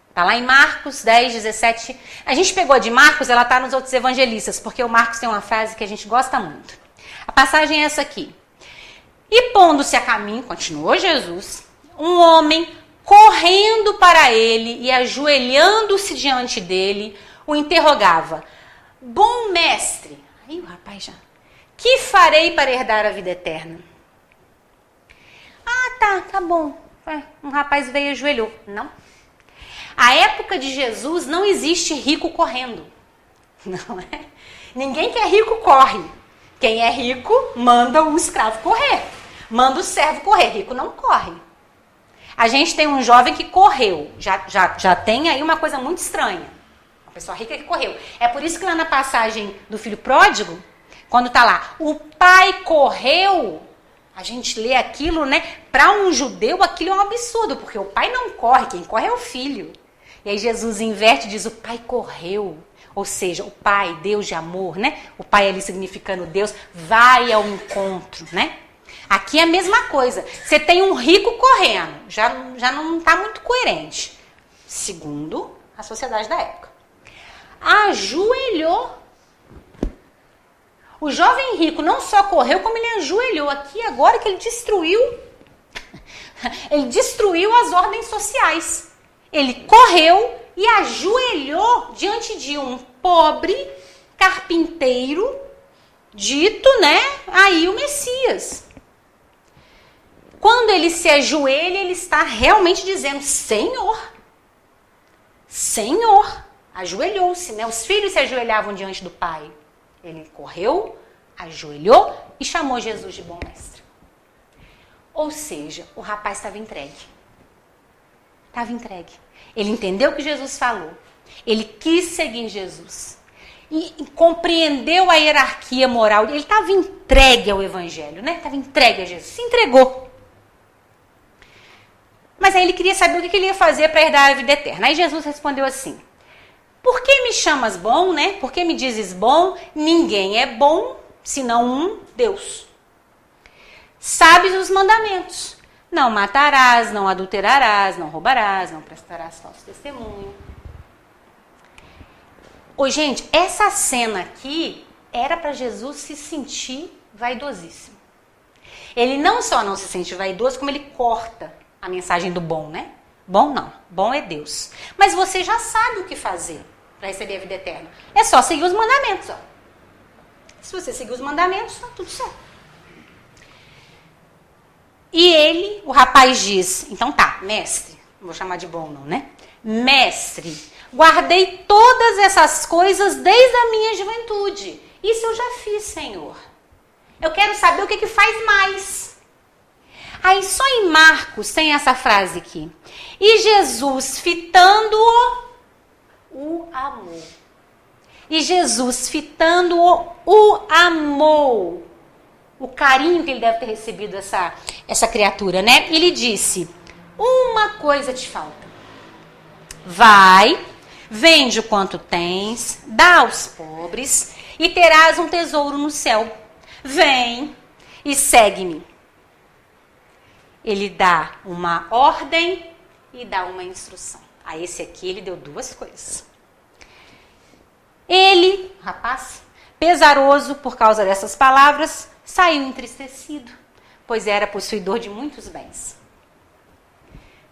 S1: Está lá em Marcos 10, 17. A gente pegou a de Marcos, ela está nos outros evangelistas, porque o Marcos tem uma frase que a gente gosta muito. A passagem é essa aqui. E pondo-se a caminho, continuou Jesus, um homem correndo para ele e ajoelhando-se diante dele, o interrogava. Bom mestre. Aí o rapaz já... Que farei para herdar a vida eterna? Ah, tá bom. Um rapaz veio e ajoelhou. Não. A época de Jesus não existe rico correndo. Não é? Ninguém que é rico corre. Quem é rico manda o escravo correr. Manda o servo correr. Rico não corre. A gente tem um jovem que correu. Já tem aí uma coisa muito estranha. Uma pessoa rica que correu. É por isso que lá na passagem do filho pródigo, quando tá lá, o pai correu, a gente lê aquilo, né? Para um judeu aquilo é um absurdo, porque o pai não corre, quem corre é o filho. E aí Jesus inverte e diz, o pai correu. Ou seja, o pai, Deus de amor, né? O pai ali significando Deus, vai ao encontro, né? Aqui é a mesma coisa. Você tem um rico correndo, já não está muito coerente. Segundo a sociedade da época. Ajoelhou. O jovem rico não só correu, como ele ajoelhou. Aqui agora que ele destruiu as ordens sociais. Ele correu e ajoelhou diante de um pobre carpinteiro, dito, né, aí o Messias. Quando ele se ajoelha, ele está realmente dizendo, Senhor, Senhor, ajoelhou-se, né? Os filhos se ajoelhavam diante do pai. Ele correu, ajoelhou e chamou Jesus de bom mestre. Ou seja, o rapaz estava entregue. Estava entregue. Ele entendeu o que Jesus falou. Ele quis seguir Jesus. E compreendeu a hierarquia moral. Ele estava entregue ao evangelho, né? Estava entregue a Jesus. Se entregou. Mas aí ele queria saber o que ele ia fazer para herdar a vida eterna. Aí Jesus respondeu assim, por que me chamas bom, né? Por que me dizes bom? Ninguém é bom, senão um Deus. Sabes os mandamentos. Não matarás, não adulterarás, não roubarás, não prestarás falso testemunho. Ô, gente, essa cena aqui era para Jesus se sentir vaidosíssimo. Ele não só não se sente vaidoso, como ele corta a mensagem do bom, né? Bom não, bom é Deus. Mas você já sabe o que fazer para receber a vida eterna. É só seguir os mandamentos, ó. Se você seguir os mandamentos, tá tudo certo. E ele, o rapaz diz, então tá, mestre, não vou chamar de bom não, né? Mestre, guardei todas essas coisas desde a minha juventude. Isso eu já fiz, Senhor. Eu quero saber o que faz mais. Aí só em Marcos tem essa frase aqui. E Jesus, fitando-o, o amou. E Jesus, fitando-o, o amou. O carinho que ele deve ter recebido essa criatura, né? Ele disse, uma coisa te falta. Vai, vende o quanto tens, dá aos pobres e terás um tesouro no céu. Vem e segue-me. Ele dá uma ordem e dá uma instrução. A esse aqui ele deu duas coisas. Ele, rapaz, pesaroso por causa dessas palavras, saiu entristecido, pois era possuidor de muitos bens.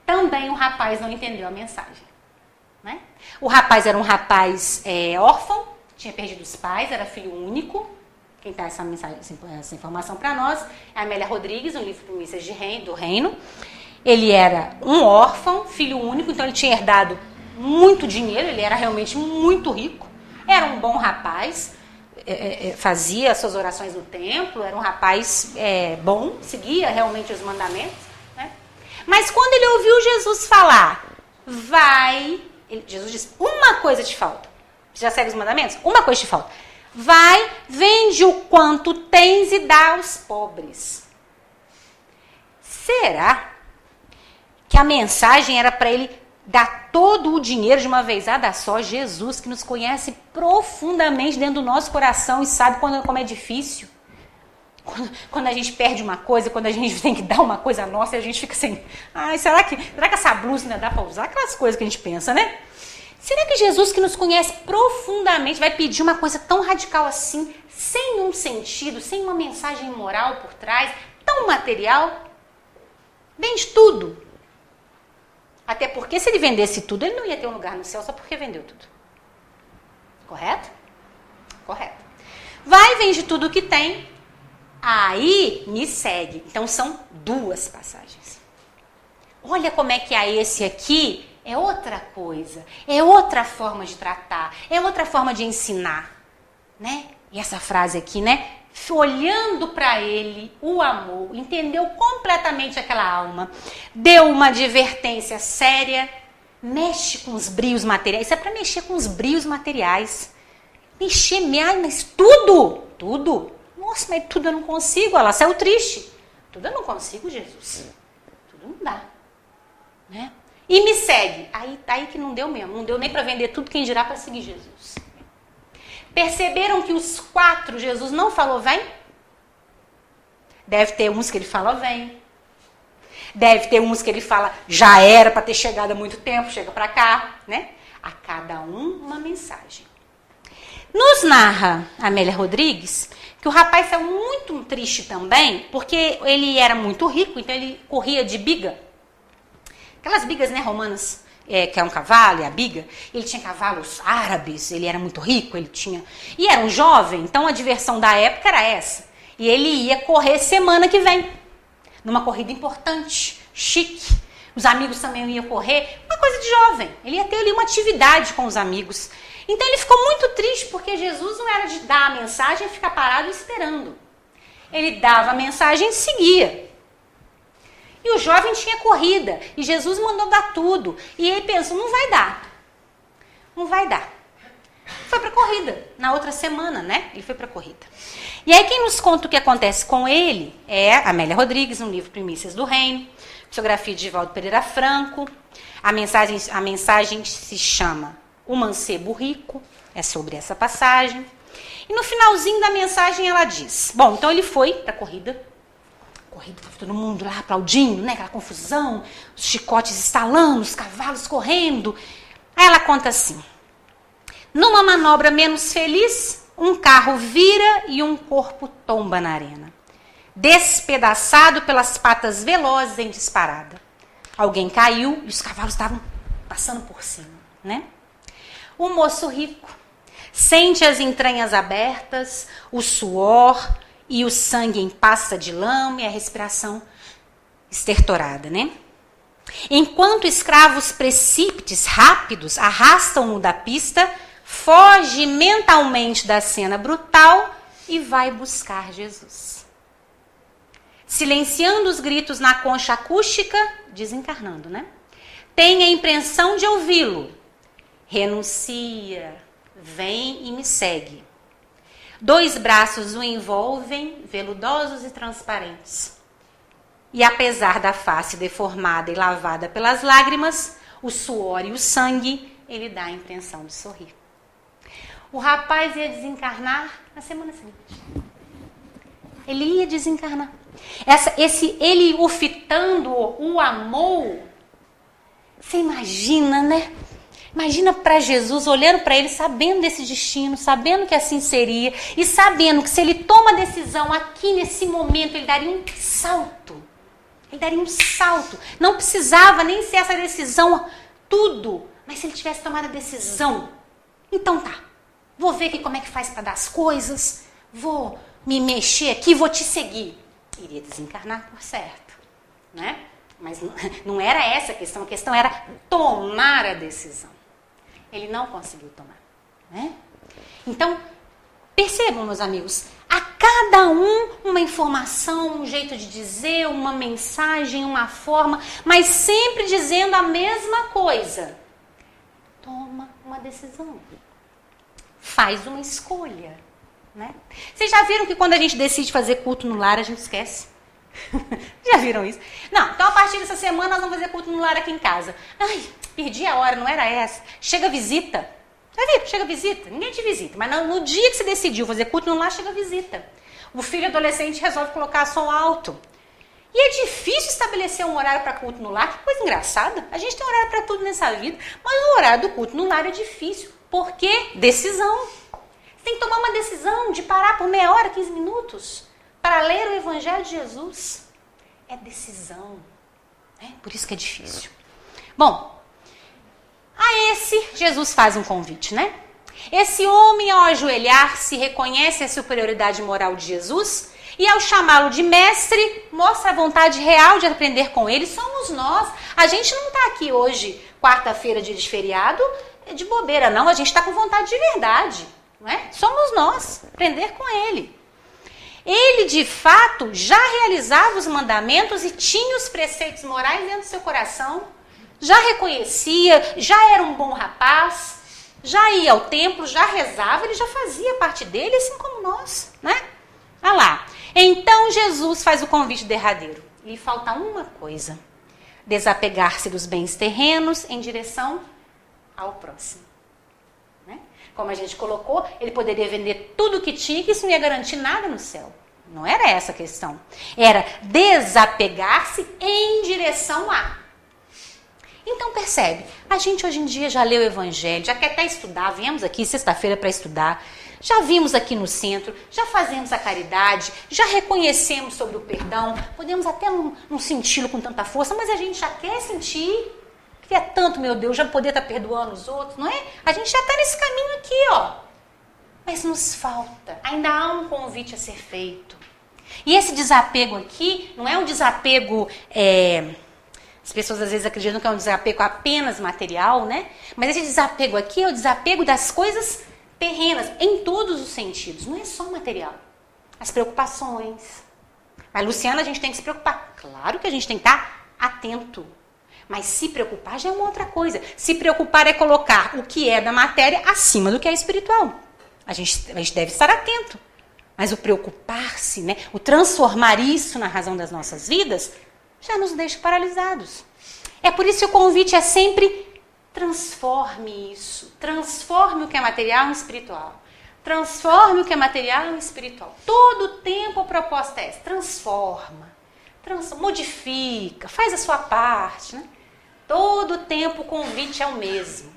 S1: Também o rapaz não entendeu a mensagem, né? O rapaz era um rapaz órfão, tinha perdido os pais, era filho único. Quem dá essa informação para nós é a Amélia Rodrigues, um livro Primícias do Reino. Ele era um órfão, filho único, então ele tinha herdado muito dinheiro, ele era realmente muito rico. Era um bom rapaz, fazia suas orações no templo, era um rapaz bom, seguia realmente os mandamentos, né? Mas quando ele ouviu Jesus falar, Jesus disse, uma coisa te falta. Você já segue os mandamentos? Uma coisa te falta. Vai, vende o quanto tens e dá aos pobres. Será que a mensagem era para ele dar todo o dinheiro de uma vezada só? Jesus, que nos conhece profundamente dentro do nosso coração e sabe como é difícil. Quando a gente perde uma coisa, quando a gente tem que dar uma coisa nossa, e a gente fica assim, será que essa blusa ainda dá para usar? Aquelas coisas que a gente pensa, né? Será que Jesus, que nos conhece profundamente, vai pedir uma coisa tão radical assim, sem um sentido, sem uma mensagem moral por trás, tão material? Vende tudo. Até porque se ele vendesse tudo, ele não ia ter um lugar no céu só porque vendeu tudo. Correto? Correto. Vai, vende tudo o que tem, aí me segue. Então são 2 passagens. Olha como é que esse aqui é outra coisa, é outra forma de tratar, é outra forma de ensinar, né? E essa frase aqui, né? Olhando para ele, o amou, entendeu completamente aquela alma, deu uma advertência séria, mexe com os brios materiais. Isso é para mexer com os brios materiais. Mexer, mas tudo. Nossa, mas tudo eu não consigo. Ela saiu triste. Tudo eu não consigo, Jesus. Tudo não dá, né? E me segue. Aí que não deu mesmo. Não deu nem para vender tudo, quem dirá para seguir Jesus. Perceberam que os 4, Jesus não falou vem? Deve ter uns que ele fala vem. Deve ter uns que ele fala já era para ter chegado há muito tempo, chega para cá, né? A cada uma mensagem. Nos narra Amélia Rodrigues que o rapaz saiu muito triste também, porque ele era muito rico, então ele corria de biga. Aquelas bigas, né, romanas, que é um cavalo, é a biga. Ele tinha cavalos árabes, ele era muito rico, ele tinha... E era um jovem, então a diversão da época era essa. E ele ia correr semana que vem, numa corrida importante, chique. Os amigos também iam correr, uma coisa de jovem. Ele ia ter ali uma atividade com os amigos. Então ele ficou muito triste, porque Jesus não era de dar a mensagem e ficar parado esperando. Ele dava a mensagem e seguia. E o jovem tinha corrida, e Jesus mandou dar tudo. E ele pensou, não vai dar. Não vai dar. Foi para a corrida, na outra semana, né? Ele foi para a corrida. E aí quem nos conta o que acontece com ele é Amélia Rodrigues, no livro Primícias do Reino, psicografia de Divaldo Pereira Franco. A mensagem se chama O Mancebo Rico, é sobre essa passagem. E no finalzinho da mensagem ela diz, bom, então ele foi para a corrida, todo mundo lá aplaudindo, né, aquela confusão, os chicotes estalando, os cavalos correndo. Aí ela conta assim, numa manobra menos feliz, um carro vira e um corpo tomba na arena, despedaçado pelas patas velozes em disparada. Alguém caiu e os cavalos estavam passando por cima, né? O moço rico sente as entranhas abertas, o suor e o sangue em pasta de lama e a respiração estertorada, né? Enquanto escravos precípites, rápidos, arrastam-no da pista, foge mentalmente da cena brutal e vai buscar Jesus. Silenciando os gritos na concha acústica, desencarnando, né? Tem a impressão de ouvi-lo. Renuncia, vem e me segue. 2 braços o envolvem, veludosos e transparentes. E apesar da face deformada e lavada pelas lágrimas, o suor e o sangue, ele dá a intenção de sorrir. O rapaz ia desencarnar na semana seguinte. Ele ia desencarnar. Ele o fitando, o amou. Você imagina, né? Imagina para Jesus, olhando para ele, sabendo desse destino, sabendo que assim seria, e sabendo que se ele toma a decisão aqui nesse momento, ele daria um salto. Ele daria um salto. Não precisava nem ser essa decisão, tudo. Mas se ele tivesse tomado a decisão, então tá. Vou ver aqui como é que faz para dar as coisas, vou me mexer aqui, vou te seguir. Iria desencarnar por certo, né? Mas não era essa a questão era tomar a decisão. Ele não conseguiu tomar, né? Então, percebam, meus amigos, a cada um uma informação, um jeito de dizer, uma mensagem, uma forma, mas sempre dizendo a mesma coisa. Toma uma decisão. Faz uma escolha, né? Vocês já viram que quando a gente decide fazer culto no lar, a gente esquece? Já viram isso? Não, então a partir dessa semana nós vamos fazer culto no lar aqui em casa. Ai, perdi a hora, não era essa. Chega visita. Já viram? Chega visita. Ninguém te visita, mas no dia que você decidiu fazer culto no lar, chega visita. O filho adolescente resolve colocar som alto. E é difícil estabelecer um horário para culto no lar. Que coisa engraçada. A gente tem horário para tudo nessa vida, mas o horário do culto no lar é difícil. Por quê? Decisão. Você tem que tomar uma decisão de parar por meia hora, 15 minutos, para ler o Evangelho de Jesus. É decisão. Né? Por isso que é difícil. Bom, a esse Jesus faz um convite, né? Esse homem, ao ajoelhar-se, reconhece a superioridade moral de Jesus e, ao chamá-lo de mestre, mostra a vontade real de aprender com ele. Somos nós. A gente não está aqui hoje, quarta-feira, dia de feriado, de bobeira, não. A gente está com vontade de verdade, não é? Somos nós. Aprender com ele. Ele, de fato, já realizava os mandamentos e tinha os preceitos morais dentro do seu coração. Já reconhecia, já era um bom rapaz, já ia ao templo, já rezava, ele já fazia parte dele, assim como nós, né? Olha lá. Então Jesus faz o convite derradeiro. Lhe falta uma coisa: desapegar-se dos bens terrenos em direção ao próximo. Né? Como a gente colocou, ele poderia vender tudo o que tinha, que isso não ia garantir nada no céu. Não era essa a questão. Era desapegar-se em direção a. Então percebe, a gente hoje em dia já leu o Evangelho, já quer até estudar, viemos aqui sexta-feira para estudar, já vimos aqui no centro, já fazemos a caridade, já reconhecemos sobre o perdão, podemos até não senti-lo com tanta força, mas a gente já quer sentir, queria tanto, meu Deus, já poder estar perdoando os outros, não é? A gente já está nesse caminho aqui, ó. Mas nos falta, ainda há um convite a ser feito. E esse desapego aqui não é um desapego... As pessoas às vezes acreditam que é um desapego apenas material, né? Mas esse desapego aqui é o desapego das coisas terrenas, em todos os sentidos. Não é só material. As preocupações. Mas, Luciana, a gente tem que se preocupar. Claro que a gente tem que estar atento. Mas se preocupar já é uma outra coisa. Se preocupar é colocar o que é da matéria acima do que é espiritual. A gente deve estar atento. Mas o preocupar-se, né? O transformar isso na razão das nossas vidas... já nos deixa paralisados. É por isso que o convite é sempre transforme isso. Transforme o que é material em espiritual. Transforme o que é material em espiritual. Todo o tempo a proposta é essa. Transforma. Modifica. Faz a sua parte. Né? Todo o tempo o convite é o mesmo.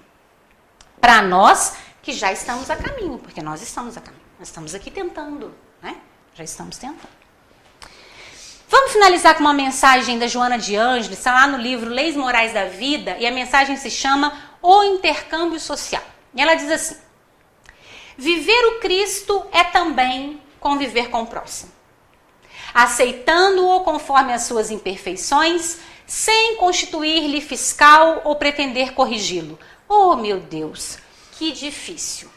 S1: Para nós que já estamos a caminho. Porque nós estamos a caminho. Nós estamos aqui tentando. Né? Já estamos tentando. Vamos finalizar com uma mensagem da Joana de Ângeles, está lá no livro Leis Morais da Vida, e a mensagem se chama O Intercâmbio Social. E ela diz assim: viver o Cristo é também conviver com o próximo, aceitando-o conforme as suas imperfeições, sem constituir-lhe fiscal ou pretender corrigi-lo. Oh, meu Deus, que difícil!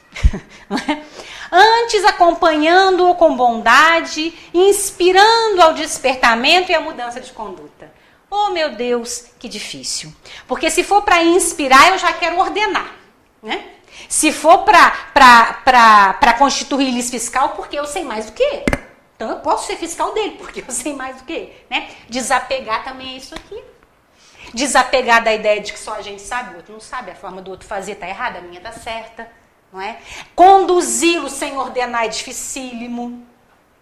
S1: Antes acompanhando-o com bondade, inspirando ao despertamento e à mudança de conduta. Oh, meu Deus, que difícil. Porque se for para inspirar, eu já quero ordenar. Né? Se for para constituir-lhes fiscal, porque eu sei mais do que ele. Então eu posso ser fiscal dele, porque eu sei mais do que ele. Né? Desapegar também é isso aqui. Desapegar da ideia de que só a gente sabe, o outro não sabe, a forma do outro fazer está errada, a minha está certa. Não é? Conduzi-lo sem ordenar é dificílimo.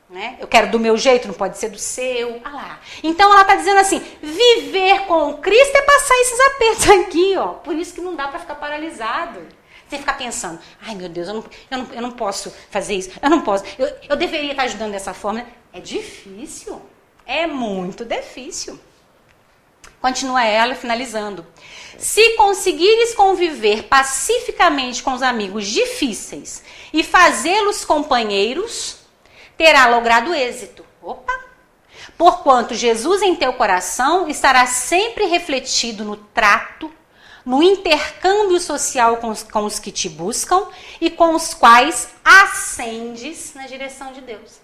S1: Né? Eu quero do meu jeito, não pode ser do seu. Ah lá. Então ela está dizendo assim, viver com Cristo é passar esses apertos aqui. Ó. Por isso que não dá para ficar paralisado. Você ficar pensando, ai meu Deus, eu não posso fazer isso, eu não posso, eu deveria estar ajudando dessa forma. É difícil, é muito difícil. Continua ela finalizando. Se conseguires conviver pacificamente com os amigos difíceis e fazê-los companheiros, terá logrado êxito. Opa! Porquanto Jesus em teu coração estará sempre refletido no trato, no intercâmbio social com os que te buscam e com os quais ascendes na direção de Deus.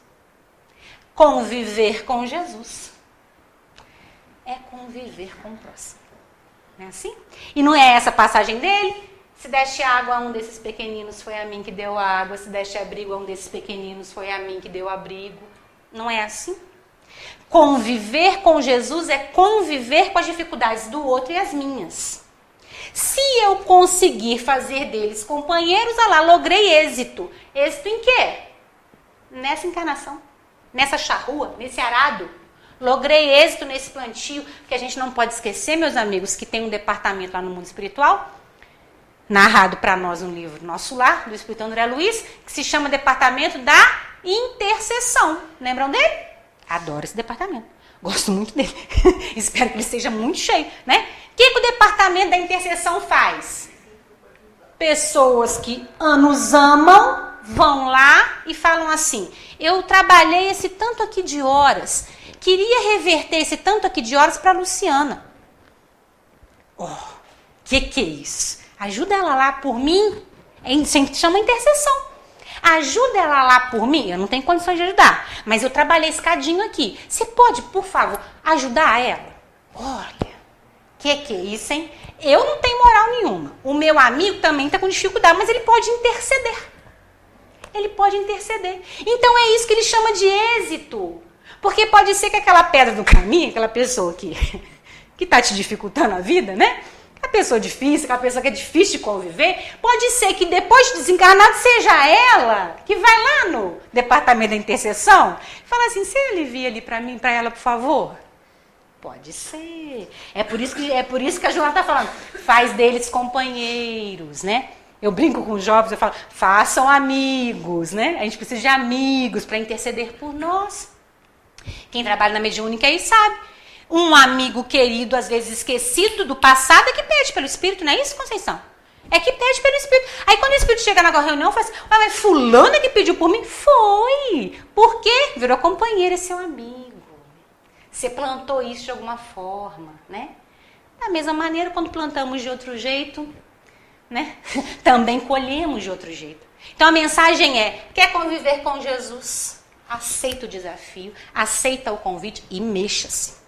S1: Conviver com Jesus é conviver com o próximo. Não é assim? E não é essa a passagem dele? Se deste água a um desses pequeninos, foi a mim que deu água. Se deste abrigo a um desses pequeninos, foi a mim que deu abrigo. Não é assim? Conviver com Jesus é conviver com as dificuldades do outro e as minhas. Se eu conseguir fazer deles companheiros, logrei êxito. Êxito em quê? Nessa encarnação, nessa charrua, nesse arado. Logrei êxito nesse plantio, que a gente não pode esquecer, meus amigos, que tem um departamento lá no mundo espiritual, narrado para nós no livro Nosso Lar, do Espírito André Luiz, que se chama Departamento da Intercessão. Lembram dele? Adoro esse departamento. Gosto muito dele. Espero que ele esteja muito cheio, né? O que o Departamento da Intercessão faz? pessoas que nos amam vão lá e falam assim: eu trabalhei esse tanto aqui de horas, queria reverter esse tanto aqui de horas para Luciana. Que é isso? Ajuda ela lá por mim. Chama intercessão. Ajuda ela lá por mim. Eu não tenho condições de ajudar, mas eu trabalhei esse cadinho aqui. Você pode, por favor, ajudar ela? Olha, que é isso, hein? Eu não tenho moral nenhuma. O meu amigo também está com dificuldade, mas ele pode interceder. Ele pode interceder. Então é isso que ele chama de êxito. Porque pode ser que aquela pedra do caminho, aquela pessoa que está te dificultando a vida, né? A pessoa difícil, aquela pessoa que é difícil de conviver, pode ser que depois de desencarnado seja ela que vai lá no departamento da intercessão e fala assim: você alivia ali para mim, para ela, por favor? Pode ser. É por isso que a Joana está falando, faz deles companheiros, né? Eu brinco com os jovens, eu falo, façam amigos, né? A gente precisa de amigos para interceder por nós. Quem trabalha na mediúnica aí sabe. Um amigo querido, às vezes esquecido do passado, é que pede pelo Espírito, não é isso, Conceição? É que pede pelo Espírito. Aí quando o Espírito chega na reunião, fala assim: mas fulano é que pediu por mim? Foi. Por quê? Virou companheiro, é seu amigo. Você plantou isso de alguma forma, né? Da mesma maneira, quando plantamos de outro jeito, né? Também colhemos de outro jeito. Então a mensagem é: quer conviver com Jesus? Aceita o desafio, aceita o convite e mexa-se.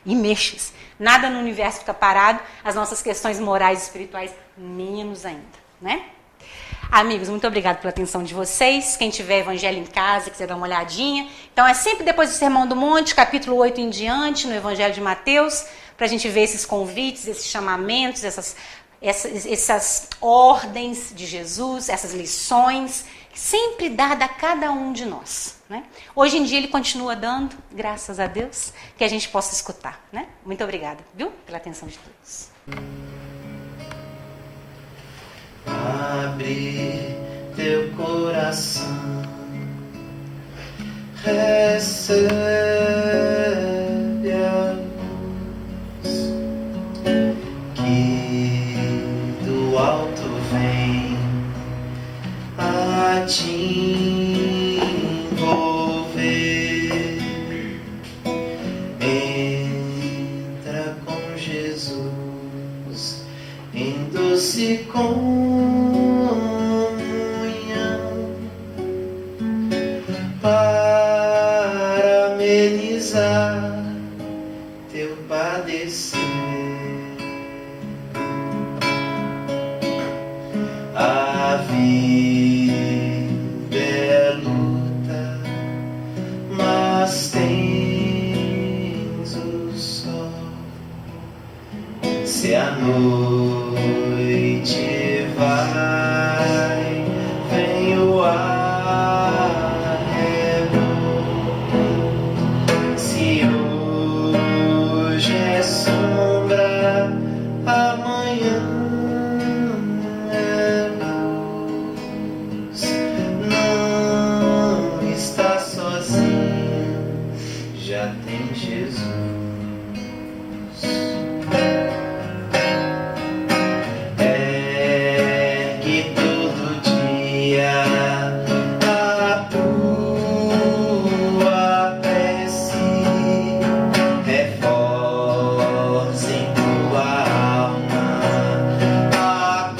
S1: E mexa-se. Nada no universo fica parado, as nossas questões morais e espirituais menos ainda, né? Amigos, muito obrigada pela atenção de vocês. Quem tiver Evangelho em casa, quiser dar uma olhadinha, então é sempre depois do Sermão do Monte, capítulo 8 em diante, no Evangelho de Mateus, para a gente ver esses convites, esses chamamentos, essas ordens de Jesus, essas lições, sempre dada a cada um de nós, né? Hoje em dia ele continua dando, graças a Deus, que a gente possa escutar, né? Muito obrigada, viu? Pela atenção de todos.
S2: Abre teu coração, recebe a luz que do alto vem a te envolver. Entra com Jesus em doce comunhão para amenizar teu padecer. A vida é luta, mas tens o sol. Se a noite vai, vem o arrebol. Se hoje é sombra, amanhã é luz. Não está sozinho, já tem Jesus. Ergue todo dia a tua prece, reforça em tua alma a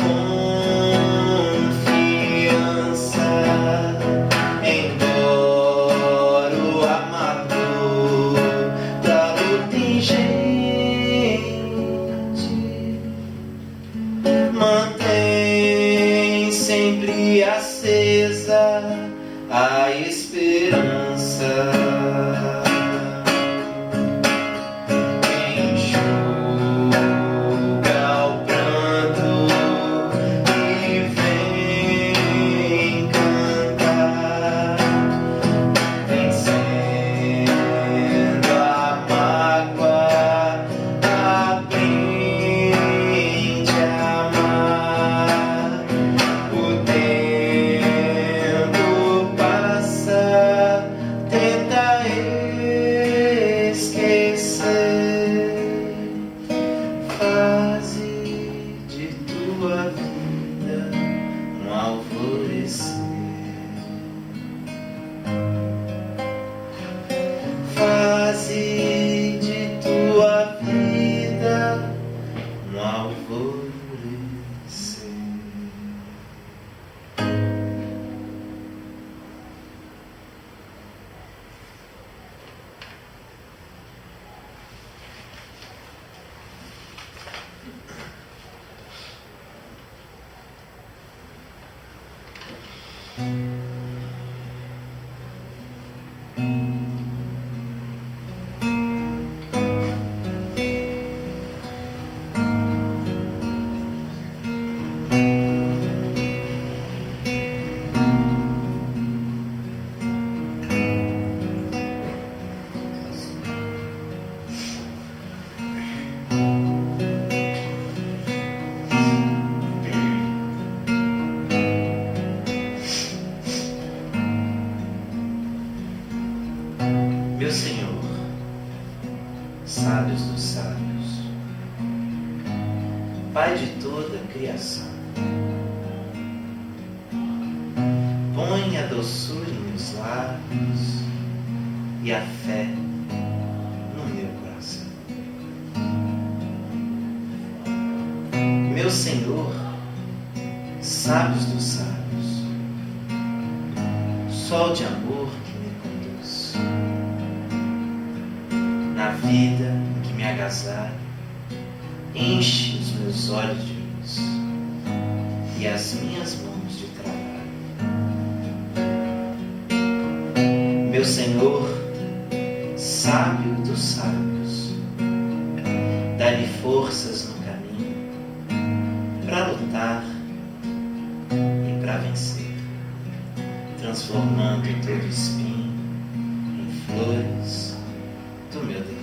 S2: confiança, embora o amargor da luta ingente. Mantém sempre acesa a esperança. Enxuga o pranto e vem cantar, vencendo a mágoa, aprende a amar. O tempo passa, tenta esquecer, faze de tua vida Pai de toda a criação. Põe a doçura em meus lábios e a fé no meu coração. Meu Senhor, sábios dos sábios, sol de amor que me conduz, na vida em que me agasalha, enche os meus olhos de luz e as minhas mãos de trabalho. Meu Senhor, sábio dos sábios, dá-lhe forças no caminho para lutar e para vencer, transformando todo espinho em flores do meu dever.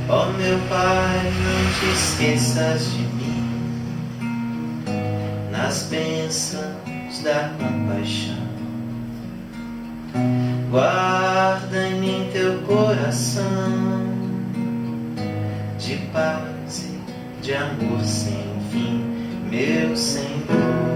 S2: Ó meu Pai, não te esqueças de mim, nas bênçãos da compaixão. Guarda em mim teu coração de paz e de amor sem fim, meu Senhor.